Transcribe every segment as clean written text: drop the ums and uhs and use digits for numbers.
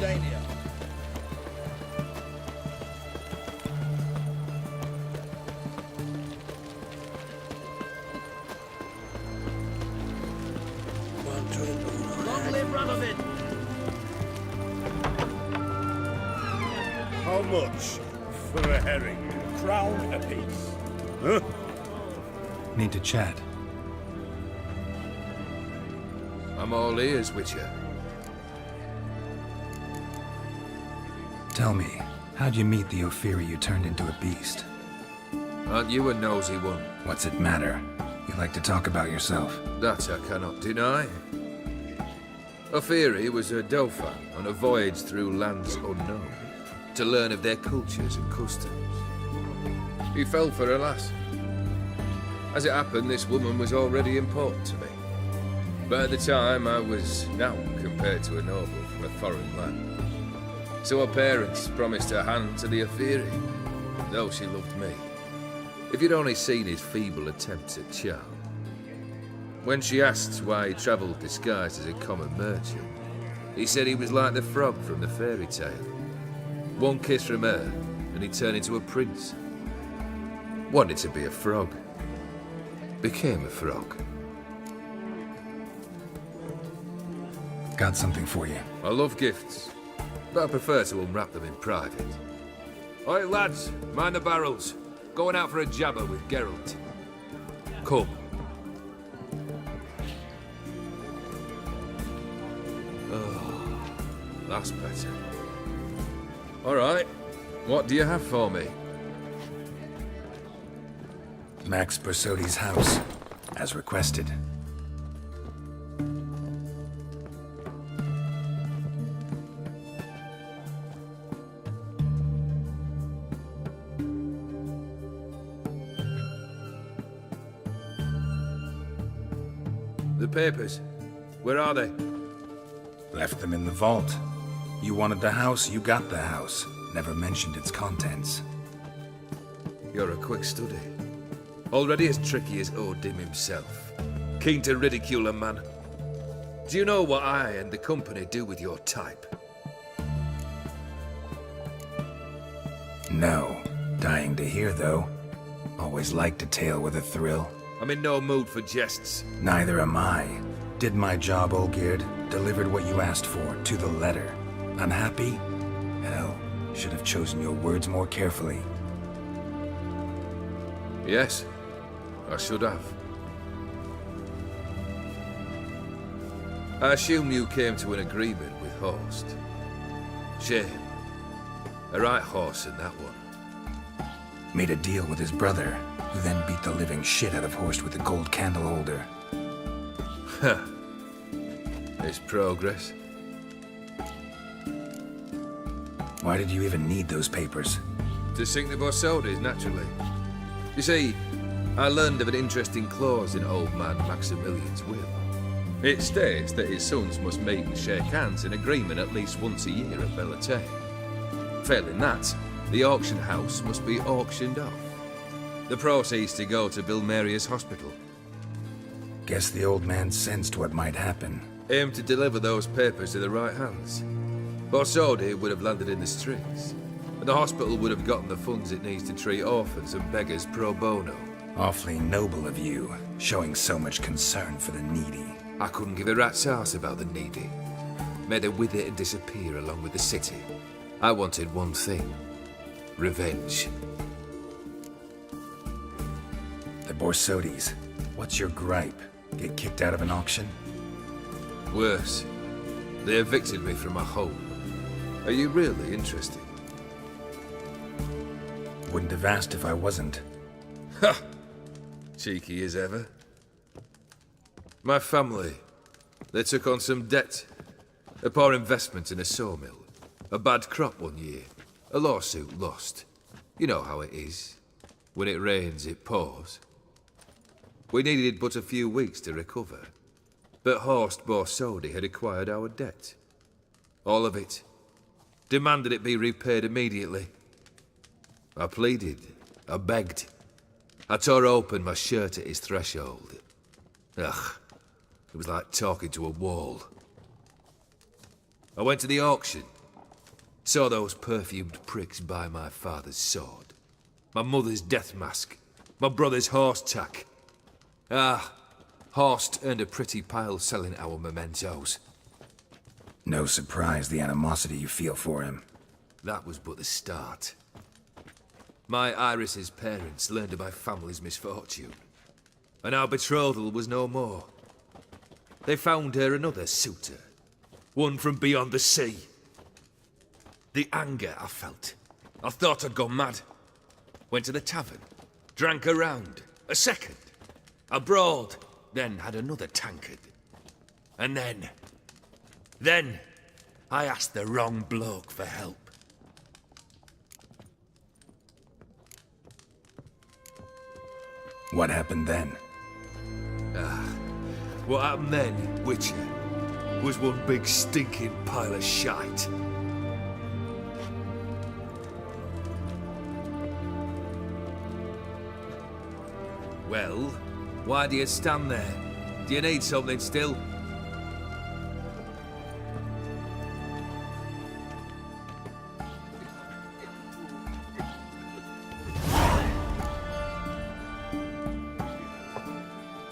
Dania. Long live Radovid! How much for a herring? Crown apiece. Huh? Need to chat. I'm all ears, Witcher. Tell me, how'd you meet the Ophiri you turned into a beast? Aren't you a nosy one? What's it matter? You like to talk about yourself. That I cannot deny. Ophiri was a Dauphin on a voyage through lands unknown, to learn of their cultures and customs. He fell for a lass. As it happened, this woman was already important to me. But at the time, I was nought compared to a noble from a foreign land. So her parents promised her hand to the Ophiri, though she loved me. If you'd only seen his feeble attempts at charm. When she asked why he travelled disguised as a common merchant, he said he was like the frog from the fairy tale. One kiss from her, and he turned into a prince. Wanted to be a frog. Became a frog. Got something for you. I love gifts, but I prefer to unwrap them in private. Oi, lads, mind the barrels. Going out for a jabber with Geralt. Come. Oh, that's better. All right, what do you have for me? Max Borsodi's house, as requested. The papers, where are they? Left them in the vault. You wanted the house, you got the house. Never mentioned its contents. You're a quick study. Already as tricky as O'Dimm himself. Keen to ridicule a man. Do you know what I and the company do with your type? No. Dying to hear, though. Always liked a tale with a thrill. I'm in no mood for jests. Neither am I. Did my job, Olgeird. Delivered what you asked for, to the letter. Unhappy? Hell, should have chosen your words more carefully. Yes, I should have. I assume you came to an agreement with Heist. Shame. A right horse in that one. Made a deal with his brother, who then beat the living shit out of Horst with a gold candle holder. Huh. It's progress. Why did you even need those papers? To sink the Borsodis, naturally. You see, I learned of an interesting clause in old man Maximilian's will. It states that his sons must meet and shake hands in agreement at least once a year at Bellatane. Failing that, the auction house must be auctioned off. The proceeds to go to Bill Maria's hospital. Guess the old man sensed what might happen. Aimed to deliver those papers to the right hands. Borsodi would have landed in the streets, and the hospital would have gotten the funds it needs to treat orphans and beggars pro bono. Awfully noble of you, showing so much concern for the needy. I couldn't give a rat's ass about the needy. Made her with it and disappear along with the city. I wanted one thing. Revenge. The Borsodis. What's your gripe? Get kicked out of an auction? Worse. They evicted me from my home. Are you really interested? Wouldn't have asked if I wasn't. Ha! Cheeky as ever. My family, they took on some debt. A poor investment in a sawmill. A bad crop one year. A lawsuit lost. You know how it is. When it rains, it pours. We needed but a few weeks to recover. But Horst Borsodi had acquired our debt. All of it. Demanded it be repaid immediately. I pleaded. I begged. I tore open my shirt at his threshold. Ugh. It was like talking to a wall. I went to the auction. Saw those perfumed pricks by my father's sword. My mother's death mask. My brother's horse tack. Ah, Horst earned a pretty pile selling our mementos. No surprise the animosity you feel for him. That was but the start. My Iris's parents learned of my family's misfortune, and our betrothal was no more. They found her another suitor, one from beyond the sea. The anger I felt. I thought I'd gone mad. Went to the tavern, drank a round, a second. I brawled, then had another tankard. And then I asked the wrong bloke for help. What happened then? What happened then, Witcher, was one big stinking pile of shite. Well, why do you stand there? Do you need something still?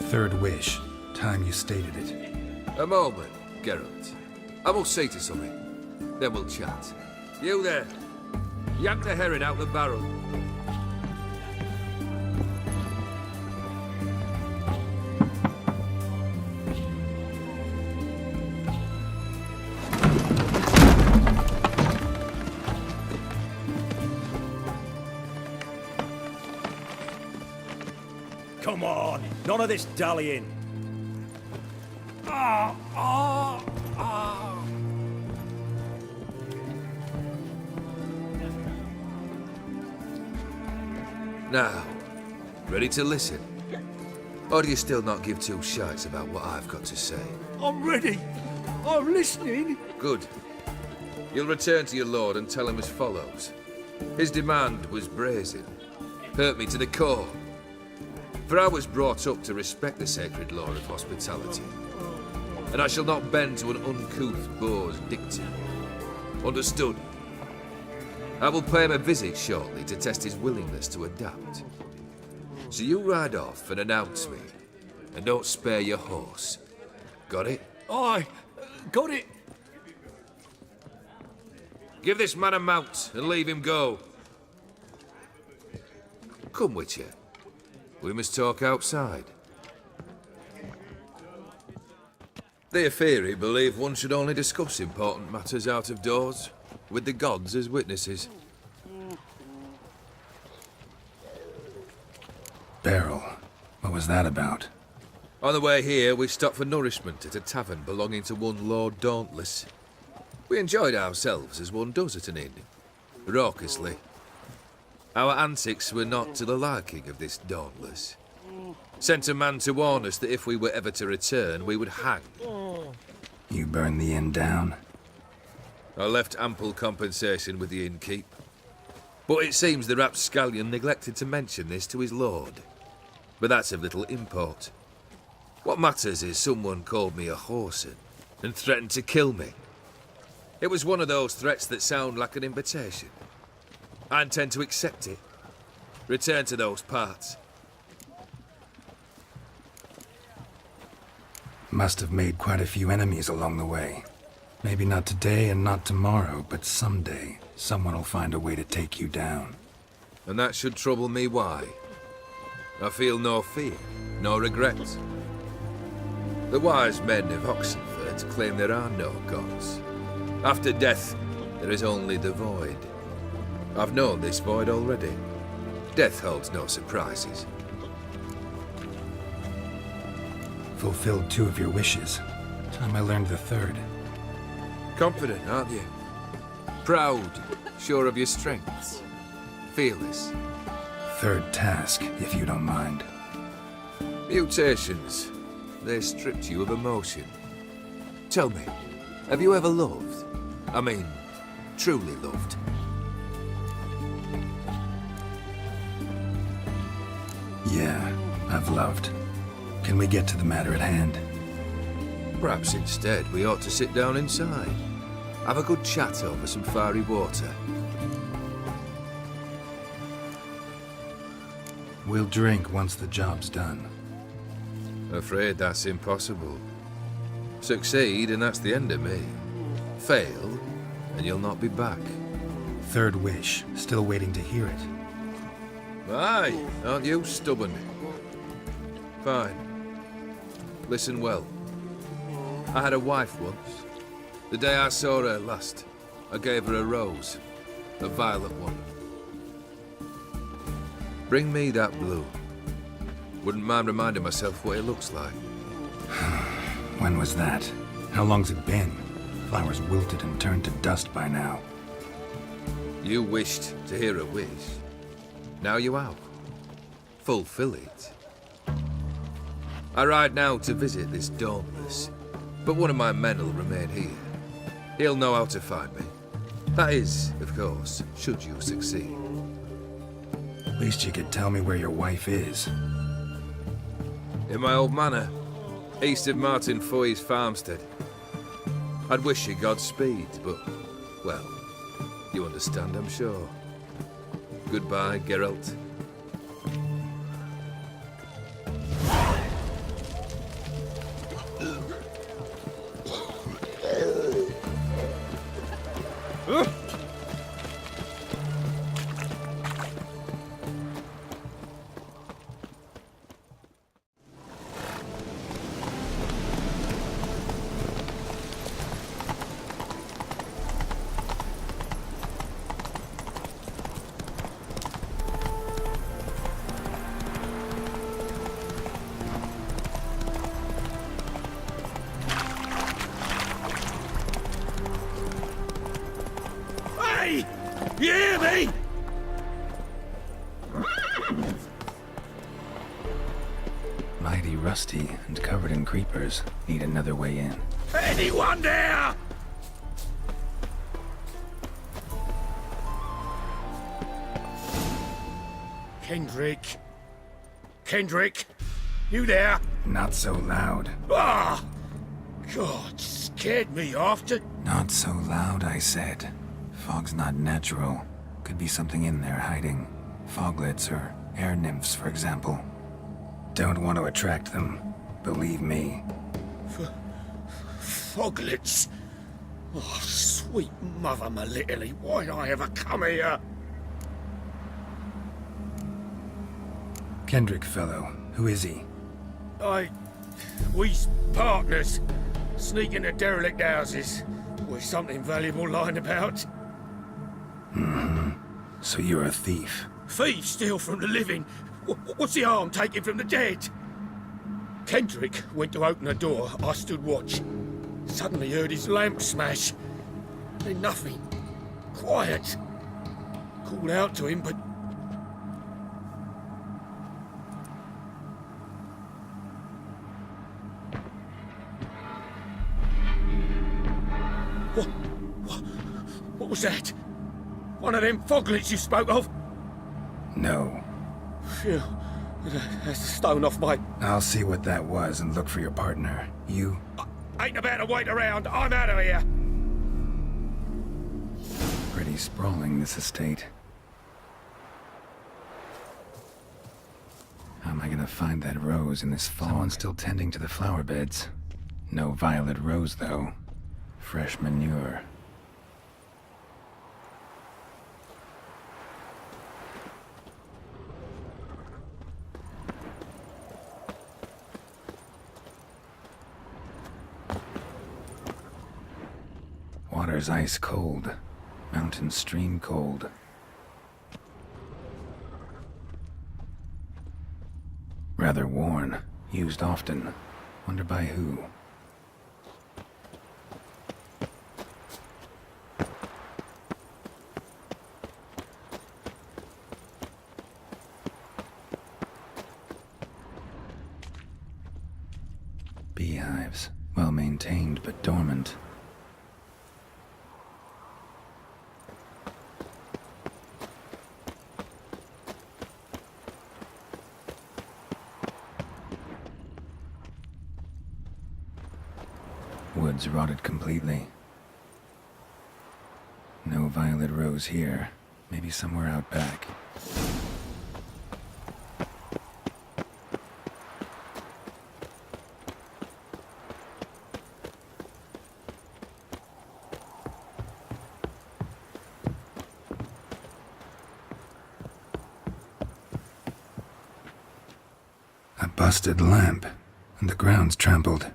Third wish. Time you stated it. A moment, Geralt. I must say to something. Then we'll chat. You there. Yank the herring out the barrel. Come on, none of this dallying. Now, ready to listen? Or do you still not give two shites about what I've got to say? I'm ready. I'm listening. Good. You'll return to your lord and tell him as follows. His demand was brazen. Hurt me to the core. For I was brought up to respect the sacred law of hospitality. And I shall not bend to an uncouth boor's dictum. Understood? I will pay him a visit shortly to test his willingness to adapt. So you ride off and announce me. And don't spare your horse. Got it? Aye, got it. Give this man a mount and leave him go. Come, Witcher. We must talk outside. The Aetheri believe one should only discuss important matters out of doors, with the gods as witnesses. Beryl. What was that about? On the way here, we stopped for nourishment at a tavern belonging to one Lord Dauntless. We enjoyed ourselves as one does at an inn, raucously. Our antics were not to the liking of this Dauntless. Sent a man to warn us that if we were ever to return, we would hang. You burned the inn down? I left ample compensation with the innkeep. But it seems the rapscallion neglected to mention this to his lord. But that's of little import. What matters is someone called me a whoreson and threatened to kill me. It was one of those threats that sound like an invitation. I intend to accept it. Return to those parts. Must have made quite a few enemies along the way. Maybe not today and not tomorrow, but someday, someone will find a way to take you down. And that should trouble me why? I feel no fear, no regrets. The wise men of Oxenford claim there are no gods. After death, there is only the void. I've known this void already. Death holds no surprises. Fulfilled 2 of your wishes. Time I learned the 3rd. Confident, aren't you? Proud, sure of your strengths. Fearless. 3rd task, if you don't mind. Mutations. They stripped you of emotion. Tell me, have you ever loved? I mean, truly loved? Yeah, I've loved. Can we get to the matter at hand? Perhaps instead we ought to sit down inside. Have a good chat over some fiery water. We'll drink once the job's done. Afraid that's impossible. Succeed, and that's the end of me. Fail, and you'll not be back. Third wish. Still waiting to hear it. Aye, aren't you stubborn? Fine. Listen well. I had a wife once. The day I saw her last, I gave her a rose. A violet one. Bring me that blue. Wouldn't mind reminding myself what it looks like. When was that? How long's it been? Flowers wilted and turned to dust by now. You wished to hear a wish. Now you have. Fulfill it. I ride now to visit this Dauntless, but one of my men will remain here. He'll know how to find me. That is, of course, should you succeed. At least you could tell me where your wife is. In my old manor, east of Martin Foy's farmstead. I'd wish you Godspeed, but, well, you understand, I'm sure. Goodbye, Geralt. Hey! You hear me? Mighty rusty and covered in creepers. Need another way in. Anyone there? Kendrick? Kendrick? You there? Not so loud. Ah! God, scared me after. Not so loud, I said. Fog's not natural. Could be something in there hiding. Foglets or air nymphs, for example. Don't want to attract them. Believe me. Foglets? Oh, sweet mother Melitterly, why'd I ever come here? Kendrick fellow. Who is he? We's partners. Sneak into derelict houses with something valuable lying about. So you're a thief. Thieves steal from the living. What's the harm taking from the dead? Kendrick went to open the door. I stood watch. Suddenly heard his lamp smash. Then nothing. Quiet. Called out to him, but... What was that? One of them foglets you spoke of? No. Phew. That's a stone off my... I'll see what that was and look for your partner. You? Ain't about to wait around. I'm out of here. Pretty sprawling, this estate. How am I gonna find that rose in this fog? Someone's still tending to the flower beds. No violet rose, though. Fresh manure. Water's ice cold. Mountain stream cold. Rather worn. Used often. Wonder by who. Beehives. Well maintained but dormant. Woods rotted completely. violet rose here. Maybe somewhere out back. A busted lamp, and the ground's trampled.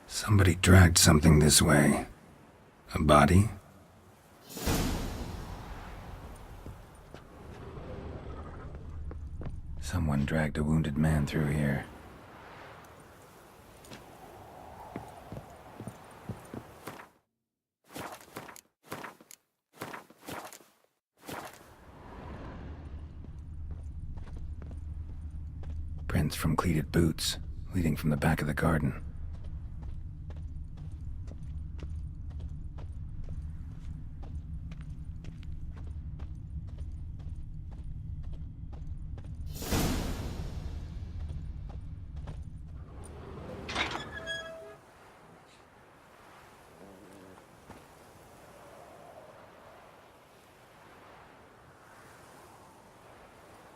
Somebody dragged something this way. A body? Someone dragged a wounded man through here. Prints from cleated boots, leading from the back of the garden.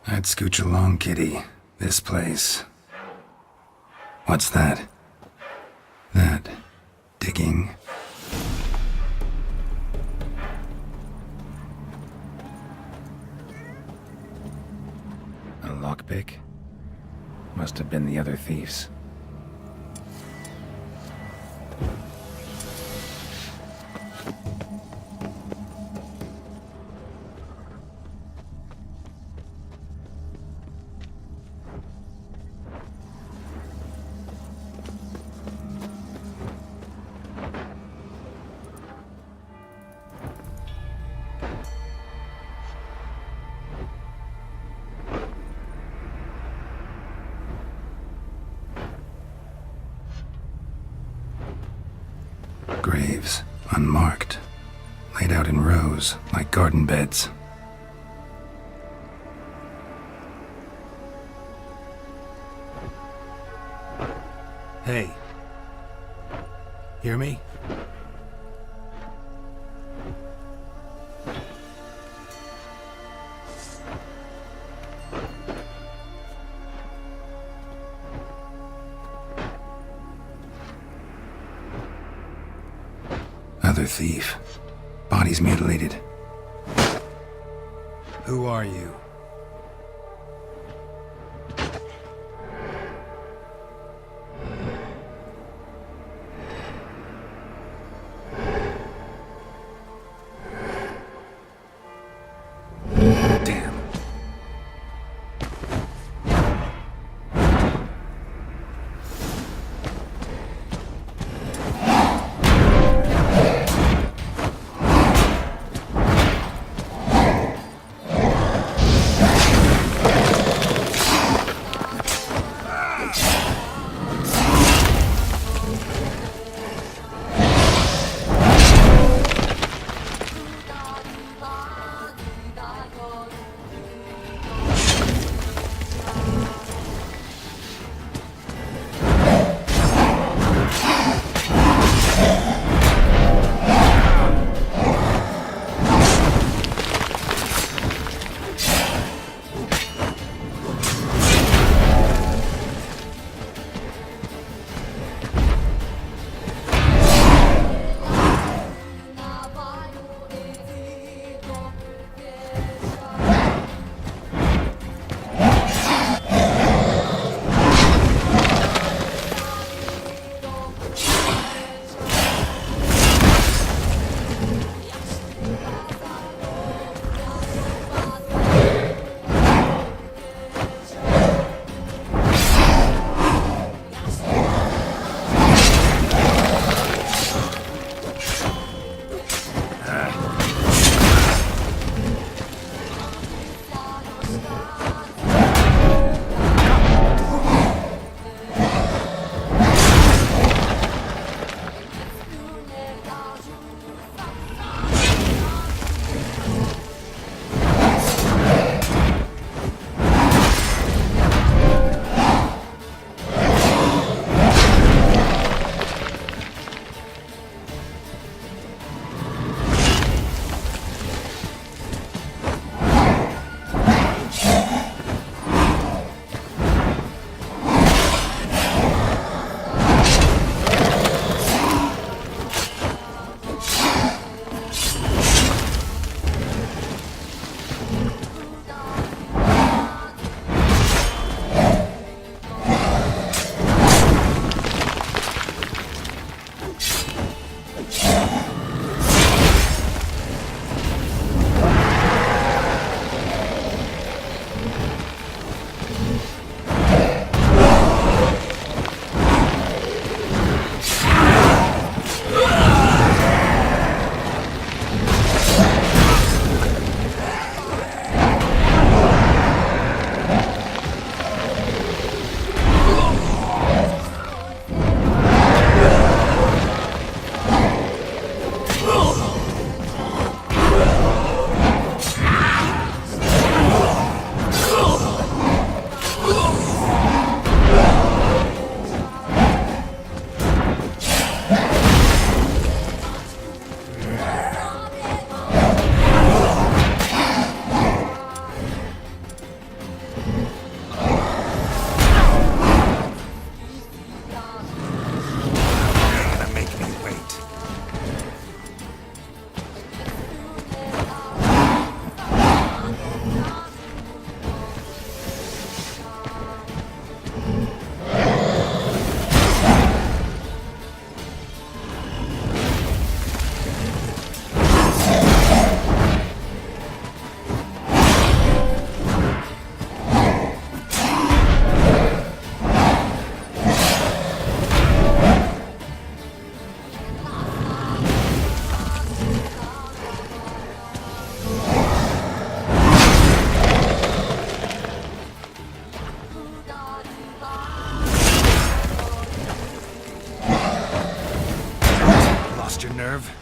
I'd scooch along, kitty. This place. What's that? That. Digging. A lockpick? Must have been the other thieves. Graves, unmarked, laid out in rows like garden beds. Hey. Hear me? Other thief. Body's mutilated. Who are you? Damn. Lost your nerve?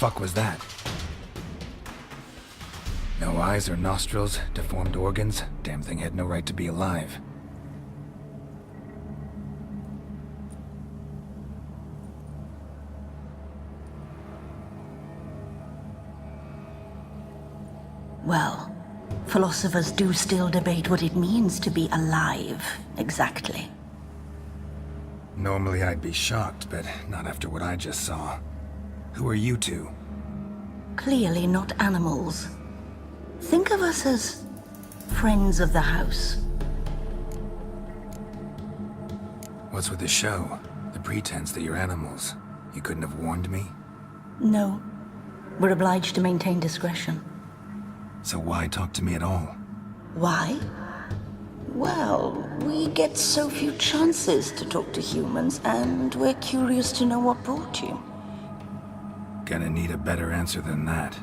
fuck was that? No eyes or nostrils, deformed organs. Damn thing had no right to be alive. Well, philosophers do still debate what it means to be alive, exactly. Normally I'd be shocked, but not after what I just saw. Who are you two? Clearly not animals. Think of us as friends of the house. What's with the show? The pretense that you're animals. You couldn't have warned me? No. We're obliged to maintain discretion. So why talk to me at all? Why? Well, we get so few chances to talk to humans, and we're curious to know what brought you. Gonna need a better answer than that.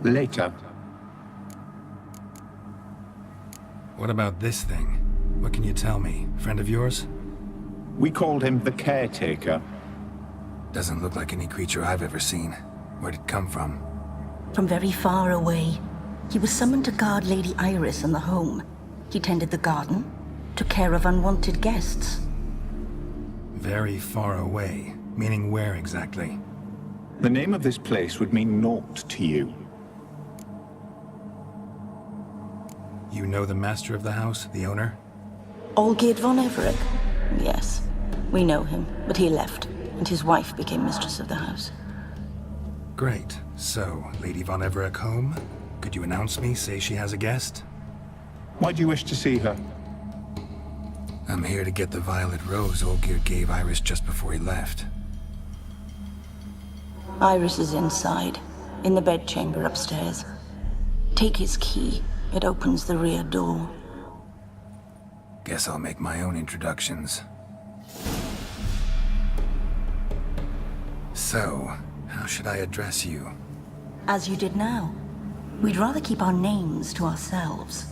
Later. What about this thing? What can you tell me? Friend of yours? We called him the Caretaker. Doesn't look like any creature I've ever seen. Where'd it come from? From very far away. He was summoned to guard Lady Iris and the home. He tended the garden, took care of unwanted guests. Very far away? Meaning where exactly? The name of this place would mean naught to you. You know the master of the house, the owner? Olgeird Von Everec? Yes. We know him, but he left, and his wife became mistress of the house. Great. So, Lady Von Everec home? Could you announce me, say she has a guest? Why do you wish to see her? I'm here to get the violet rose Olgeird gave Iris just before he left. Iris is inside, in the bedchamber upstairs. Take his key. It opens the rear door. Guess I'll make my own introductions. So, how should I address you? As you did now. We'd rather keep our names to ourselves.